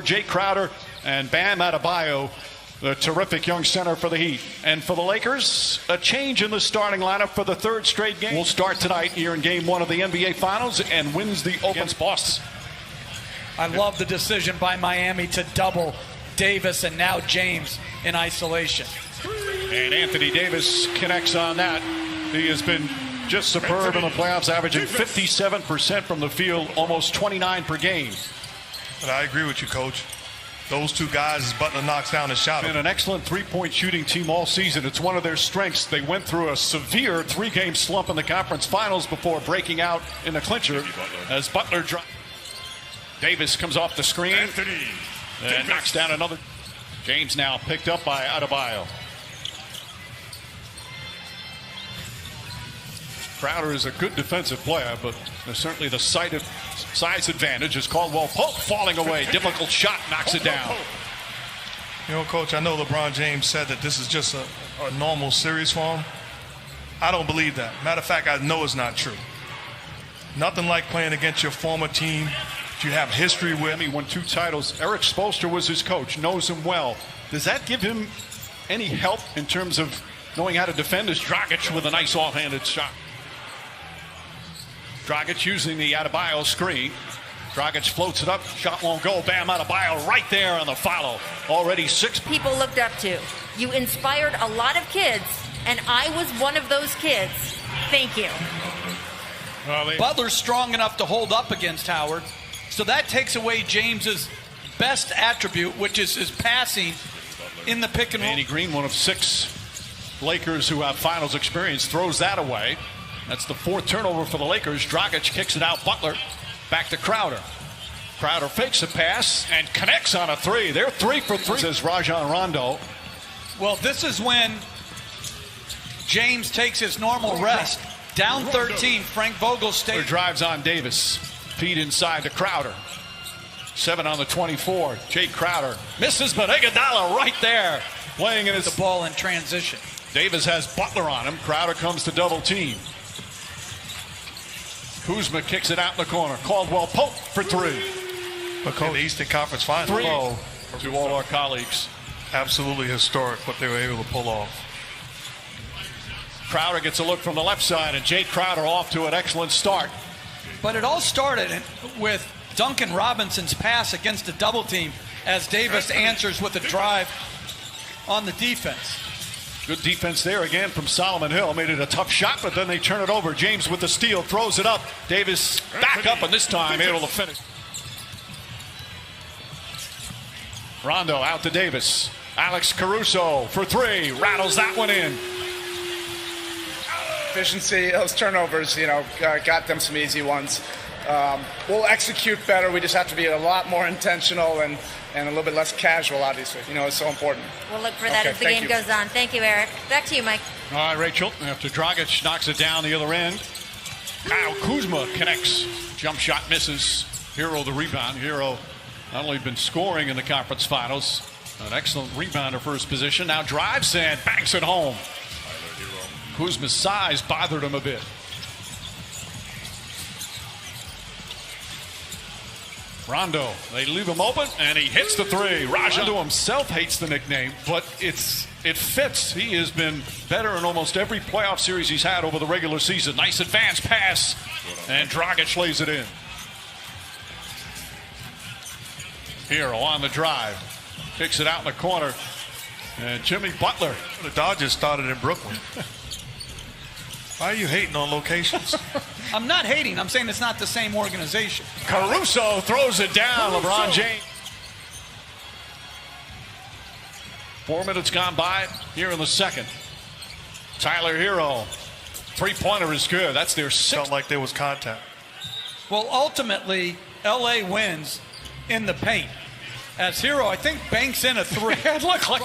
Jay Crowder and Bam Adebayo, the terrific young center for the Heat. And for the Lakers, a change in the starting lineup for the third straight game. Will start tonight here in Game 1 of the NBA Finals and wins the against Boston. I love the decision by Miami to double Davis and now James in isolation. And Anthony Davis connects on that. He has been just superb in the playoffs, averaging 57% from the field, almost 29 per game. But I agree with you, Coach. Those two guys, as Butler knocks down the shot. Been an excellent three-point shooting team all season. It's one of their strengths. They went through a severe three-game slump in the conference finals before breaking out in the clincher as Butler dropped. Davis comes off the screen and knocks down another. James now picked up by Adebayo. Crowder is a good defensive player, but certainly the size advantage is Caldwell Pope falling away. Difficult shot, knocks it down. You know, Coach, I know LeBron James said that this is just a normal series for him. I don't believe that. Matter of fact, I know it's not true. Nothing like playing against your former team that you have history with. He won 2 titles. Eric Spoelstra was his coach, knows him well. Does that give him any help in terms of knowing how to defend as Dragic with a nice offhanded shot? Dragic using the Adebayo screen. Dragic floats it up. Shot won't go. Bam Adebayo right there on the follow. Already 6 people looked up to. You inspired a lot of kids, and I was one of those kids. Thank you. Butler's strong enough to hold up against Howard, so that takes away James's best attribute, which is his passing in the pick and roll. Danny Green, one of 6 Lakers who have finals experience, throws that away. That's the 4th turnover for the Lakers. Dragic kicks it out. Butler back to Crowder. Crowder fakes a pass and connects on a 3. They're 3 for 3, says Rajon Rondo. Well, this is when James takes his normal rest. Down 13, Frank Vogel stays. Drives on Davis. Feed inside to Crowder. 7 on the 24. Jay Crowder misses, but Iguodala right there. Playing in his the ball in transition. Davis has Butler on him. Crowder comes to double team. Kuzma kicks it out in the corner. Caldwell Pope for 3. In the Eastern Conference Finals. 3 to all our colleagues. Absolutely historic what they were able to pull off. Crowder gets a look from the left side, and Jay Crowder off to an excellent start. But it all started with Duncan Robinson's pass against a double team as Davis answers with a drive on the defense. Good defense there again from Solomon Hill. Made it a tough shot, but then they turn it over. James with the steal, throws it up. Davis back up, and this time able to finish. Rondo out to Davis. Alex Caruso for 3. Rattles that one in. Efficiency, those turnovers, got them some easy ones. We'll execute better. We just have to be a lot more intentional and a little bit less casual, obviously. It's so important. We'll look for that as the game goes on. Thank you, Eric. Back to you, Mike. All right, Rachel. After Dragic knocks it down the other end, Kyle Kuzma connects. Jump shot misses. Hero the rebound. Hero not only been scoring in the conference finals, an excellent rebounder for his position. Now drives and banks it home. Kuzma's size bothered him a bit. Rondo, they leave him open, and he hits the 3. Rondo himself hates the nickname, but it fits. He has been better in almost every playoff series he's had over the regular season. Nice advance pass, and Dragic lays it in. Hero on the drive. Kicks it out in the corner. And Jimmy Butler. The Dodgers started in Brooklyn. Why are you hating on locations? I'm not hating. I'm saying it's not the same organization. Caruso throws it down. LeBron James. 4 minutes gone by here in the second. Tyler Hero. 3-pointer is good. That's their 6th. Felt like there was contact. Well, ultimately, LA wins in the paint. As Hero, I think, banks in a 3. It looked like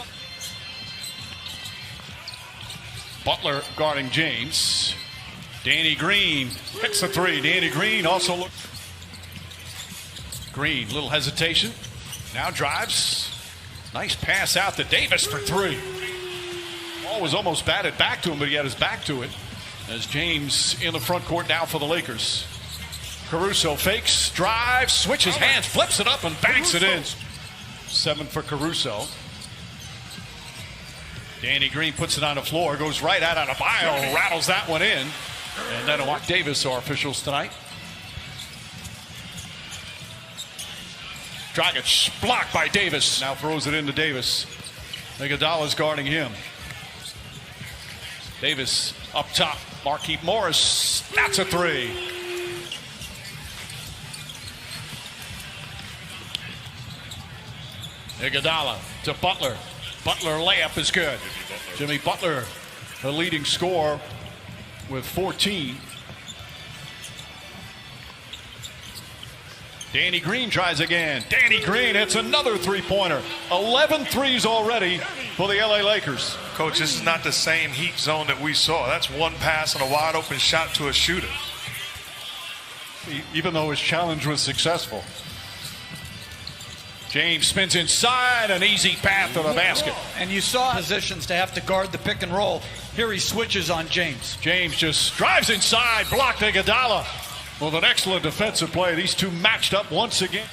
Butler guarding James. Danny Green hits the 3. Danny Green also looked. Green, little hesitation. Now drives. Nice pass out to Davis for 3. Ball was almost batted back to him, but he had his back to it. As James in the front court now for the Lakers. Caruso fakes, drives, switches hands, flips it up, and banks it in. 7 for Caruso. Danny Green puts it on the floor, goes right out of Adebayo, rattles that one in. And then Mark Davis are officials tonight. Dragic blocked by Davis. Now throws it into Davis. Iguodala's guarding him. Davis up top. Markieff Morris. That's a 3. Iguodala to Butler. Butler layup is good. Jimmy Butler, the leading scorer with 14. Danny Green tries again. Danny Green hits another three-pointer. 11 threes already for the LA Lakers. Coach, this is not the same Heat zone that we saw. That's one pass and a wide open shot to a shooter. Even though his challenge was successful. James spins inside, an easy path to the basket. And you saw positions to have to guard the pick and roll. Here he switches on James. James just drives inside, blocked Iguodala. With an excellent defensive play. These two matched up once again.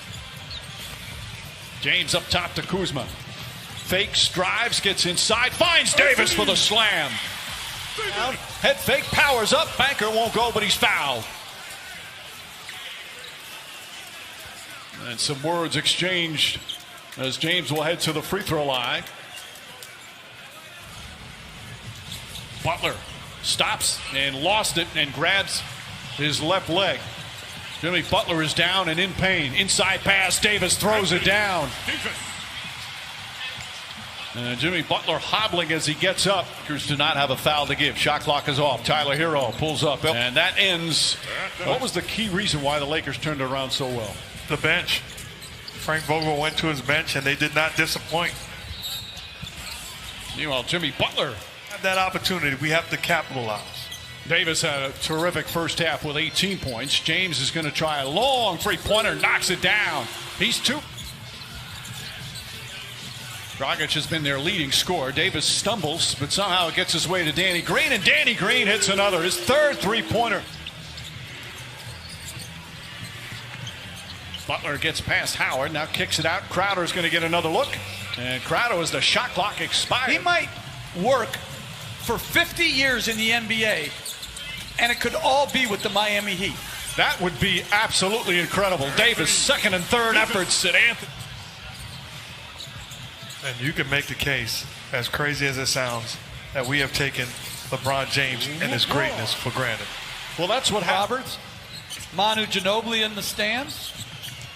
James up top to Kuzma. Fakes, drives, gets inside, finds Davis for the slam. Head fake, powers up, Banker won't go, but he's fouled. And some words exchanged as James will head to the free throw line. Butler stops and lost it and grabs his left leg. Jimmy Butler is down and in pain. Inside pass, Davis throws it down. And Jimmy Butler hobbling as he gets up. Lakers do not have a foul to give. Shot clock is off. Tyler Hero pulls up. And that ends. What was the key reason why the Lakers turned it around so well? The bench. Frank Vogel went to his bench and they did not disappoint. Meanwhile, Jimmy Butler Had that opportunity. We have to capitalize. Davis had a terrific first half with 18 points. James is going to try a long three-pointer, knocks it down. He's 2. Dragic has been their leading scorer. Davis stumbles, but somehow it gets his way to Danny Green, and Danny Green hits another, his 3rd three-pointer. Butler gets past Howard, now kicks it out. Crowder's going to get another look, and Crowder, as the shot clock expires. He might work for 50 years in the NBA, and it could all be with the Miami Heat. That would be absolutely incredible. Davis, 2nd and 3rd efforts at Anthony. And you can make the case, as crazy as it sounds, that we have taken LeBron James and his greatness for granted. Well, that's what Roberts, Manu Ginobili in the stands.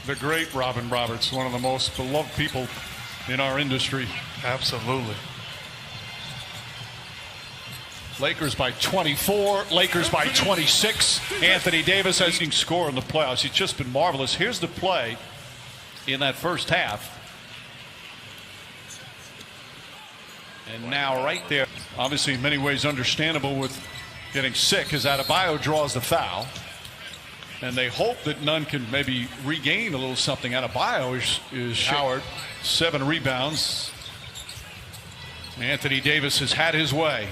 The great Robin Roberts, one of the most beloved people in our industry. Absolutely. Lakers by 24, Lakers by 26. Anthony Davis has been scored in the playoffs. He's just been marvelous. Here's the play in that first half. And now right there, obviously in many ways understandable with getting sick, as Adebayo draws the foul. And they hope that Nunn can maybe regain a little something. Adebayo is Howard, 7 rebounds. Anthony Davis has had his way.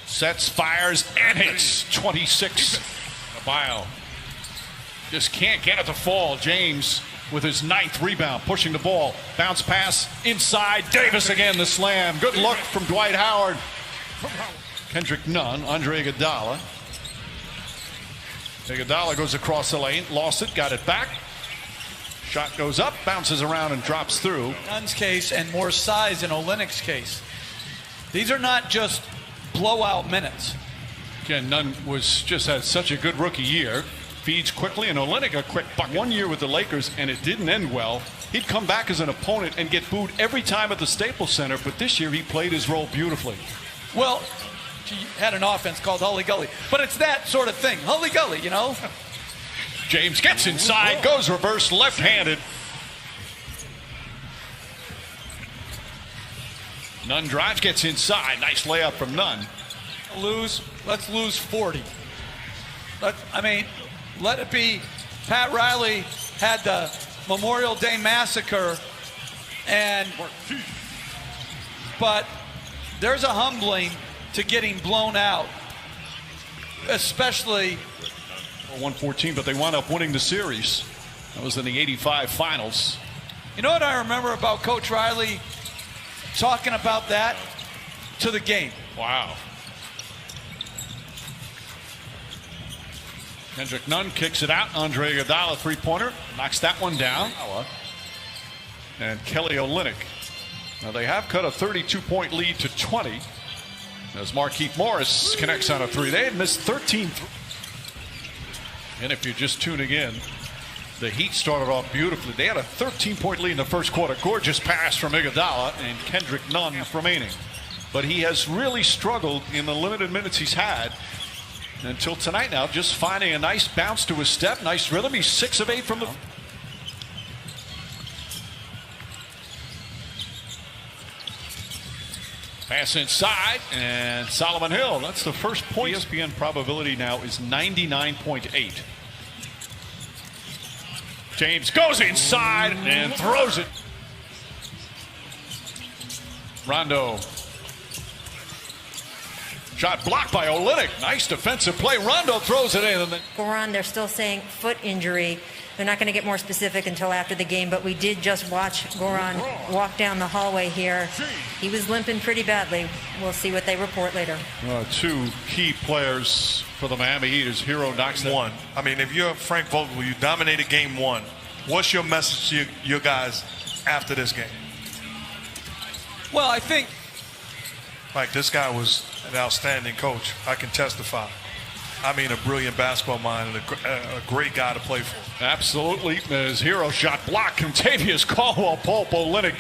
Sets, fires, and hits. 26. Adebayo just can't get it to fall. James with his 9th rebound, pushing the ball. Bounce pass inside. Davis again, the slam. Good look from Dwight Howard. Kendrick Nunn, Andre Iguodala. Iguodala goes across the lane, lost it, got it back. Shot goes up, bounces around, and drops through. Nunn's case and more size in Olynyk's case. These are not just blowout minutes. Again, Nunn just had such a good rookie year. Feeds quickly, and Olynyk a quick bucket. 1 year with the Lakers, and it didn't end well. He'd come back as an opponent and get booed every time at the Staples Center, but this year he played his role beautifully. Well, he had an offense called Hully Gully, but it's that sort of thing. Hully Gully, you know. James gets inside, goes reverse, left-handed. Nunn drives, gets inside. Nice layup from Nunn. Let's lose 40. Let it be. Pat Riley had the Memorial Day massacre, but there's a humbling to getting blown out, especially 114, but they wound up winning the series. That was in the '85 finals. You know what I remember about Coach Riley talking about that to the game? Wow. Kendrick Nunn kicks it out. Andre Iguodala, three-pointer, knocks that one down. And Kelly Olynyk. Now they have cut a 32-point lead to 20 as Markieff Morris connects on a three. They had missed 13. And if you're just tuning in, the Heat started off beautifully. They had a 13-point lead in the first quarter. Gorgeous pass from Iguodala and Kendrick Nunn remaining. But he has really struggled in the limited minutes he's had until tonight now, just finding a nice bounce to his step, nice rhythm. He's 6 of 8 from the... Pass inside, and Solomon Hill. That's the first point. ESPN probability now is 99.8. James goes inside and throws it. Rondo. Shot blocked by Olynyk. Nice defensive play. Rondo throws it in. And then Goran, they're still saying foot injury. They're not going to get more specific until after the game, but we did just watch Goran walk down the hallway here. He was limping pretty badly. We'll see what they report later. Two key players for the Miami Heat is Hero knocks that one. I mean, if you're Frank Vogel, you dominated game one. What's your message to your guys after this game? Well, I think like this guy was an outstanding coach. I can testify. I mean, a brilliant basketball mind and a great guy to play for. Absolutely. His Hero shot blocked. Contavious Caldwell Pope. Olynyk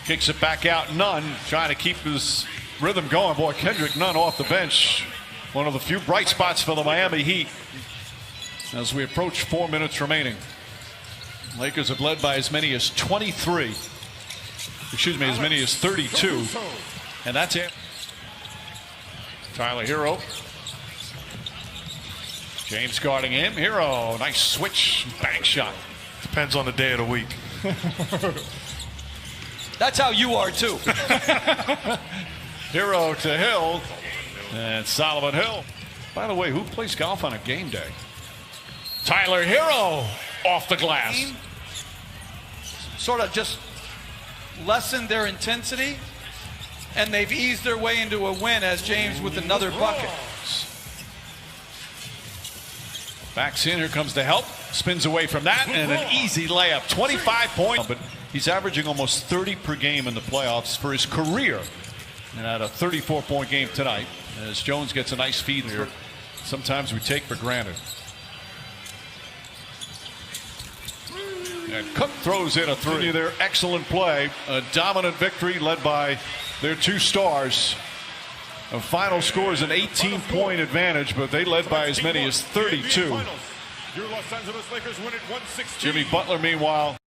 kicks it back out. Nunn trying to keep his rhythm going. Boy, Kendrick Nunn off the bench. One of the few bright spots for the Miami Heat as we approach 4 minutes remaining. Lakers have led by as many as 23. Excuse me, as many as 32. And that's it. Tyler Hero. James guarding him. Hero, nice switch, bank shot. Depends on the day of the week. that's how you are too. Hero to Hill, and Solomon Hill. By the way, who plays golf on a game day? Tyler Hero off the glass. Sort of just lessened their intensity, and they've eased their way into a win as James with another bucket. Backs in, here comes the help. Spins away from that, and an easy layup. 25 points. But he's averaging almost 30 per game in the playoffs for his career. And had a 34-point game tonight. As Jones gets a nice feed here. Sometimes we take for granted. And Cook throws in a three. Their excellent play. A dominant victory led by their two stars. The final score is an 18-point advantage, but they led by as many as 32. Jimmy Butler, meanwhile.